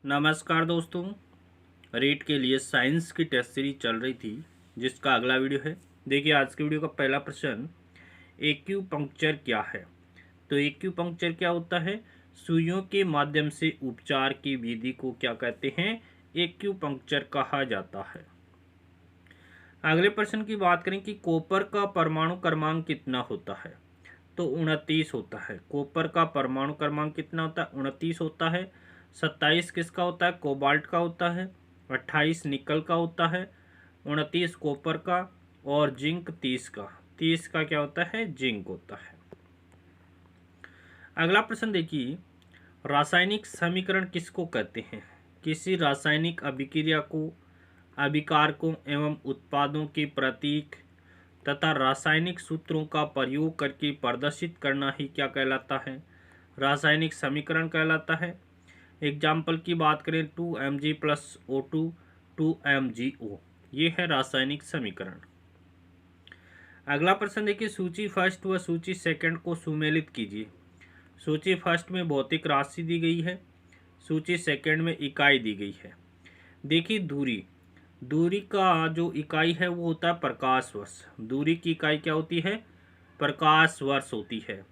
नमस्कार दोस्तों। रीट के लिए साइंस की टेस्ट सीरीज चल रही थी जिसका अगला वीडियो है। देखिए आज के वीडियो का पहला प्रश्न, एक्यूपंक्चर क्या है। तो एक्यूपंक्चर क्या होता है? सुइयों के माध्यम से उपचार की विधि को क्या कहते हैं? एक्यूपंक्चर कहा जाता है। अगले प्रश्न की बात करें कि कॉपर का परमाणु क्रमांक कितना होता है। तो 29 होता है। कॉपर का परमाणु क्रमांक कितना होता है? 29 होता है। 27 किसका होता है? कोबाल्ट का होता है। 28 निकल का होता है। 29 कॉपर का और जिंक 30 का। 30 का क्या होता है? जिंक होता है। अगला प्रश्न देखिए, रासायनिक समीकरण किसको कहते हैं? किसी रासायनिक अभिक्रिया को, अभिकारकों एवं उत्पादों के प्रतीक तथा रासायनिक सूत्रों का प्रयोग करके प्रदर्शित करना ही क्या कहलाता है? रासायनिक समीकरण कहलाता है। एग्जाम्पल की बात करें 2Mg प्लस O2 2MgO, ये है रासायनिक समीकरण। अगला प्रश्न देखिए, सूची फर्स्ट व सूची सेकंड को सुमेलित कीजिए। सूची फर्स्ट में भौतिक राशि दी गई है, सूची सेकंड में इकाई दी गई है। देखिए दूरी, दूरी का जो इकाई है वो होता है प्रकाश वर्ष। दूरी की इकाई क्या होती है? प्रकाश वर्ष होती है।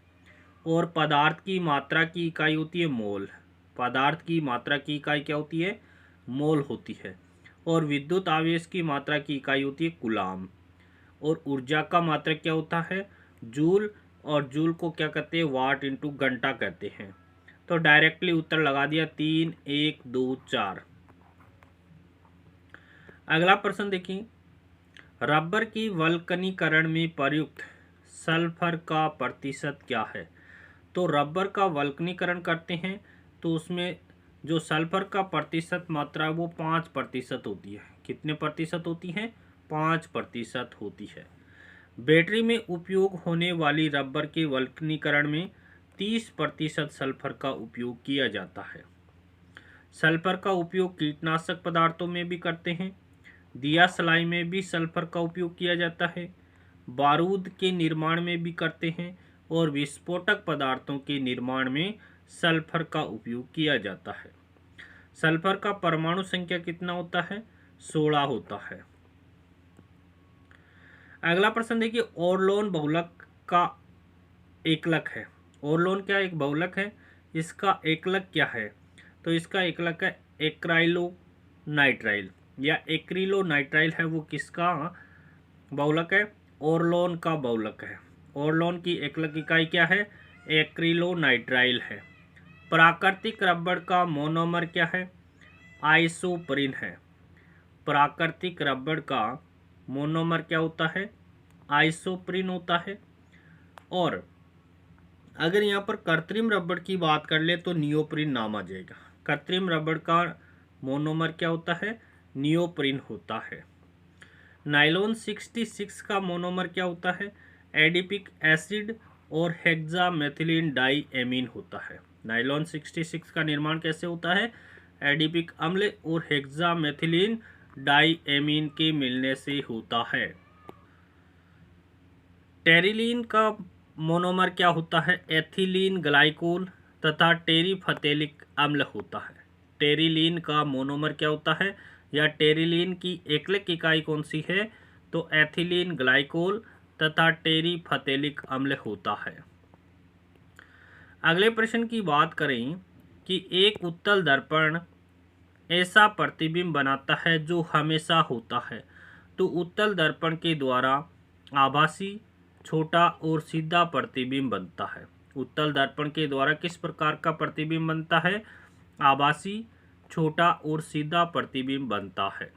और पदार्थ की मात्रा की इकाई होती है मोल। पदार्थ की मात्रा की इकाई क्या होती है? मोल होती है। और विद्युत आवेश की मात्रा की इकाई होती है कूलाम। और ऊर्जा का मात्रक क्या होता है? जूल। और जूल को क्या कहते हैं? वाट इंटू घंटा कहते हैं। तो डायरेक्टली उत्तर लगा दिया 3, 1, 2, 4। अगला प्रश्न देखिए, रबर की वल्कनीकरण में प्रयुक्त सल्फर का प्रतिशत क्या है? तो रबर का वल्कनीकरण करते हैं तो उसमें जो सल्फर का प्रतिशत मात्रा वो 5% होती है। कितने प्रतिशत होती है? 5% होती है। बैटरी में उपयोग होने वाली रबर के वल्कनीकरण में 30% सल्फर का उपयोग किया जाता है। सल्फर का उपयोग कीटनाशक पदार्थों में भी करते हैं। दिया सलाई में भी सल्फर का उपयोग किया जाता है। बारूद के निर्माण में भी करते हैं। और विस्फोटक पदार्थों के निर्माण में सल्फर का उपयोग किया जाता है। सल्फर का परमाणु संख्या कितना होता है? 16 होता है। अगला प्रश्न देखिए, ओरलोन बहुलक का एकलक है। ओरलोन क्या एक बहुलक है? इसका एकलक क्या है? तो इसका एकलक है एक्राइलो नाइट्राइल या एक्रिलो नाइट्राइल है। वो किसका बहुलक है? ओरलोन का बहुलक है। ओरलोन की एकलक इकाई क्या है? एक्रिलो नाइट्राइल है। प्राकृतिक रबड़ का मोनोमर क्या है? आइसोप्रीन है। प्राकृतिक रबड़ का मोनोमर क्या होता है? आइसोप्रीन होता है। और अगर यहाँ पर कृत्रिम रबड़ की बात कर ले तो नियोप्रीन नाम आ जाएगा। कृत्रिम रबड़ का मोनोमर क्या होता है? नियोप्रीन होता है। नाइलॉन 66 का मोनोमर क्या होता है? एडिपिक एसिड और हेक्सामेथिलीन डाई एमीन होता है। नाइलॉन 66 का निर्माण कैसे होता है? एडिपिक अम्ल और हेक्सामेथिलीन डाई एमीन के मिलने से होता है। टेरिलीन का मोनोमर क्या होता है? एथिलीन ग्लाइकोल तथा टेरिफथेलिक अम्ल होता है। टेरिलीन का मोनोमर क्या होता है या टेरिलीन की एकलक इकाई कौन सी है? तो एथिलीन ग्लाइकोल तथा टेरिफथेलिक अम्ल होता है। अगले प्रश्न की बात करें कि एक उत्तल दर्पण ऐसा प्रतिबिंब बनाता है जो हमेशा होता है। तो उत्तल दर्पण के द्वारा आभासी, छोटा और सीधा प्रतिबिंब बनता है। उत्तल दर्पण के द्वारा किस प्रकार का प्रतिबिंब बनता है? आभासी, छोटा और सीधा प्रतिबिंब बनता है।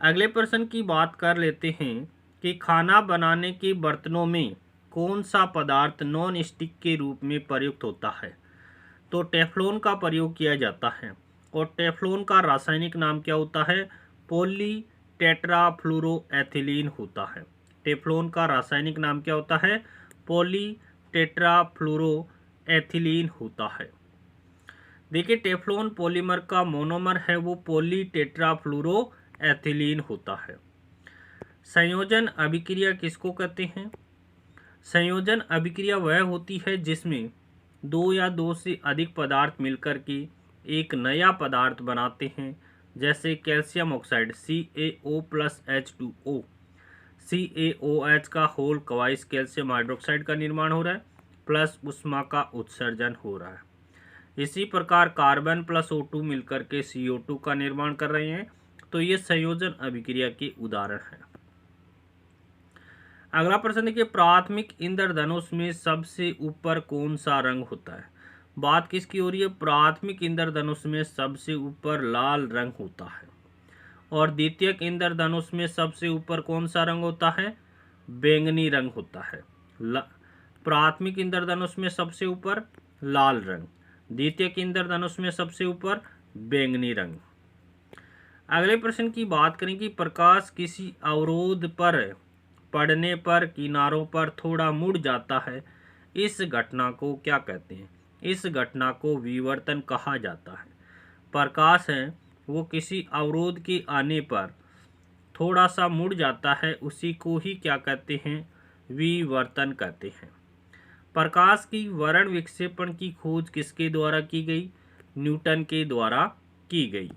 अगले प्रश्न की बात कर लेते हैं कि खाना बनाने के बर्तनों में कौन सा पदार्थ नॉन स्टिक के रूप में प्रयुक्त होता है? तो टेफ्लॉन का प्रयोग किया जाता है। और टेफ्लॉन का रासायनिक नाम क्या होता है? पॉली टेट्राफ्लोरोएथिलीन होता है। टेफ्लॉन का रासायनिक नाम क्या होता है? पॉली टेट्राफ्लोरोएथिलीन होता है। देखिए टेफ्लॉन पॉलीमर का मोनोमर है वो पॉली टेट्राफ्लोरोएथिलीन होता है। संयोजन अभिक्रिया किसको कहते हैं? संयोजन अभिक्रिया वह होती है जिसमें दो या दो से अधिक पदार्थ मिलकर के एक नया पदार्थ बनाते हैं, जैसे कैल्शियम ऑक्साइड CaO+H2O। CaOH का होल क्वाइस कैल्शियम हाइड्रोक्साइड का निर्माण हो रहा है, प्लस उष्मा का उत्सर्जन हो रहा है। इसी प्रकार कार्बन प्लस O2 मिलकर के CO2 का निर्माण कर रहे हैं। तो ये संयोजन अभिक्रिया के उदाहरण हैं। अगला प्रश्न देखिए, प्राथमिक इंद्रधनुष में सबसे ऊपर कौन सा रंग होता है? बात किसकी हो रही है? प्राथमिक इंद्रधनुष में सबसे ऊपर लाल रंग होता है। और द्वितीयक इंद्रधनुष में सबसे ऊपर कौन सा रंग होता है? बैंगनी रंग होता है। प्राथमिक इंद्रधनुष में सबसे ऊपर लाल रंग, द्वितीयक इंद्रधनुष में सबसे ऊपर बैंगनी रंग। अगले प्रश्न की बात करें कि प्रकाश किसी अवरोध पर पड़ने पर किनारों पर थोड़ा मुड़ जाता है, इस घटना को क्या कहते हैं? इस घटना को विवर्तन कहा जाता है। प्रकाश है वो किसी अवरोध के आने पर थोड़ा सा मुड़ जाता है, उसी को ही क्या कहते हैं? विवर्तन कहते हैं। प्रकाश की वर्ण विक्षेपण की खोज किसके द्वारा की गई? न्यूटन के द्वारा की गई।